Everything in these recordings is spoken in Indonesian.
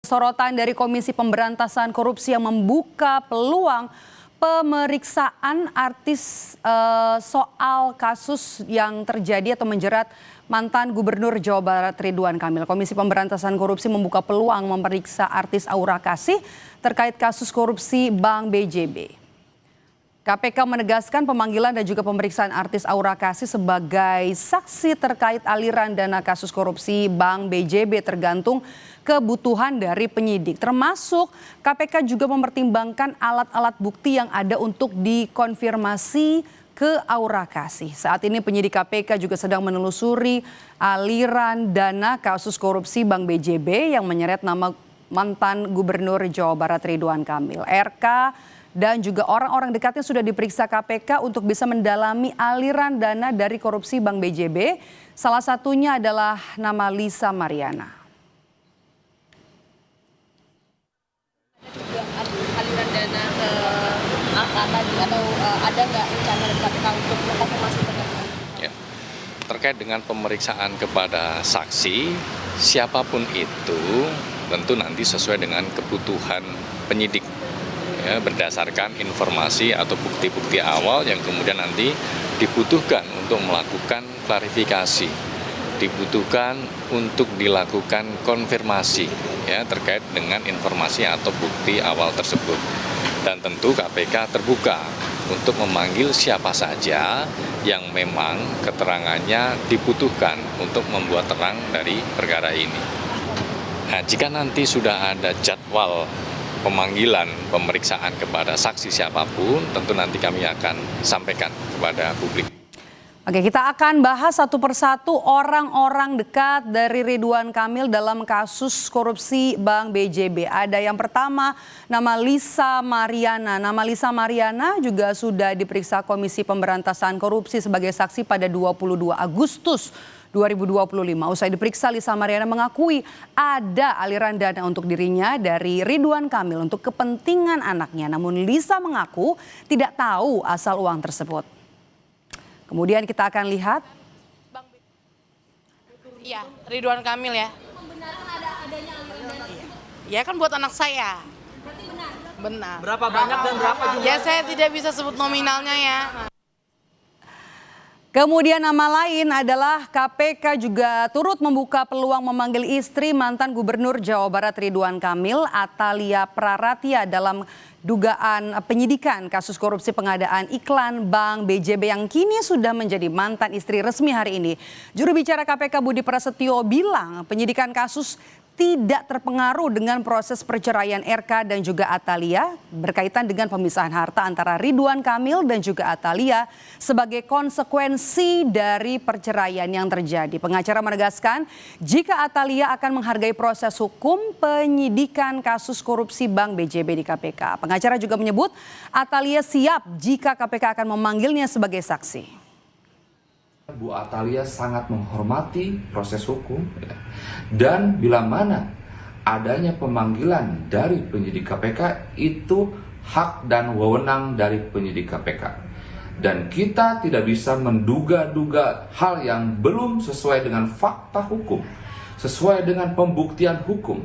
Sorotan dari Komisi Pemberantasan Korupsi yang membuka peluang pemeriksaan artis soal kasus yang terjadi atau menjerat mantan Gubernur Jawa Barat Ridwan Kamil. Komisi Pemberantasan Korupsi membuka peluang memeriksa artis Aura Kasih terkait kasus korupsi Bank BJB. KPK menegaskan pemanggilan dan juga pemeriksaan artis Aura Kasih sebagai saksi terkait aliran dana kasus korupsi Bank BJB tergantung kebutuhan dari penyidik. Termasuk KPK juga mempertimbangkan alat-alat bukti yang ada untuk dikonfirmasi ke Aura Kasih. Saat ini penyidik KPK juga sedang menelusuri aliran dana kasus korupsi Bank BJB yang menyeret nama mantan Gubernur Jawa Barat Ridwan Kamil. RK dan juga orang-orang dekatnya sudah diperiksa KPK untuk bisa mendalami aliran dana dari korupsi Bank BJB. Salah satunya adalah nama Lisa Mariana. Aliran dana ke angka tadi atau ada nggak rencana dari KPK untuk mengkonfirmasi terkait? Ya, terkait dengan pemeriksaan kepada saksi, siapapun itu tentu nanti sesuai dengan kebutuhan penyidik. Ya, berdasarkan informasi atau bukti-bukti awal yang kemudian nanti dibutuhkan untuk melakukan klarifikasi, dibutuhkan untuk dilakukan konfirmasi ya terkait dengan informasi atau bukti awal tersebut. Dan tentu KPK terbuka untuk memanggil siapa saja yang memang keterangannya dibutuhkan untuk membuat terang dari perkara ini. Nah, jika nanti sudah ada jadwal pemanggilan pemeriksaan kepada saksi siapapun, tentu nanti kami akan sampaikan kepada publik. Oke, kita akan bahas satu persatu orang-orang dekat dari Ridwan Kamil dalam kasus korupsi Bank BJB. Ada yang pertama nama Lisa Mariana. Nama Lisa Mariana juga sudah diperiksa Komisi Pemberantasan Korupsi sebagai saksi pada 22 Agustus 2025. Usai diperiksa, Lisa Mariana mengakui ada aliran dana untuk dirinya dari Ridwan Kamil untuk kepentingan anaknya. Namun Lisa mengaku tidak tahu asal uang tersebut. Kemudian kita akan lihat. Iya, Ridwan Kamil ya. Membenarkan adanya aliran dana tersebut? Ya kan buat anak saya. Berarti benar? Benar. Berapa banyak dan berapa jumlah? Ya saya tidak bisa sebut nominalnya ya. Kemudian nama lain adalah KPK juga turut membuka peluang memanggil istri mantan Gubernur Jawa Barat Ridwan Kamil, Atalia Praratia, dalam dugaan penyidikan kasus korupsi pengadaan iklan Bank BJB yang kini sudah menjadi mantan istri resmi hari ini. Juru bicara KPK Budi Prasetyo bilang penyidikan kasus tidak terpengaruh dengan proses perceraian RK dan juga Atalia berkaitan dengan pemisahan harta antara Ridwan Kamil dan juga Atalia sebagai konsekuensi dari perceraian yang terjadi. Pengacara menegaskan jika Atalia akan menghargai proses hukum penyidikan kasus korupsi Bank BJB di KPK. Pengacara juga menyebut Atalia siap jika KPK akan memanggilnya sebagai saksi. Bu Atalia sangat menghormati proses hukum dan bila mana adanya pemanggilan dari penyidik KPK itu hak dan wewenang dari penyidik KPK. Dan kita tidak bisa menduga-duga hal yang belum sesuai dengan fakta hukum, sesuai dengan pembuktian hukum.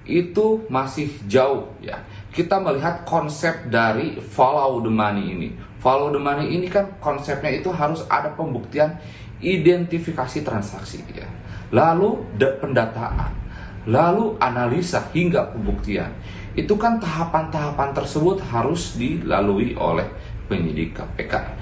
Itu masih jauh ya. Kita melihat konsep dari follow the money ini. Follow the money ini kan konsepnya itu harus ada pembuktian identifikasi transaksi ya. Lalu pendataan, lalu analisa hingga pembuktian. Itu kan tahapan-tahapan tersebut harus dilalui oleh penyidik KPK.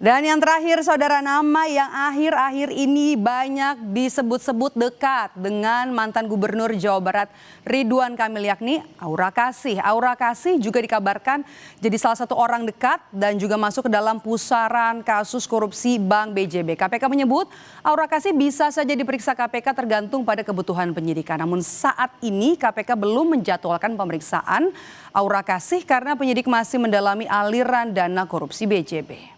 Dan yang terakhir, saudara, nama yang akhir-akhir ini banyak disebut-sebut dekat dengan mantan Gubernur Jawa Barat Ridwan Kamil, yakni Aura Kasih. Aura Kasih juga dikabarkan jadi salah satu orang dekat dan juga masuk ke dalam pusaran kasus korupsi Bank BJB. KPK menyebut Aura Kasih bisa saja diperiksa KPK tergantung pada kebutuhan penyidikan. Namun saat ini KPK belum menjadwalkan pemeriksaan Aura Kasih karena penyidik masih mendalami aliran dana korupsi BJB.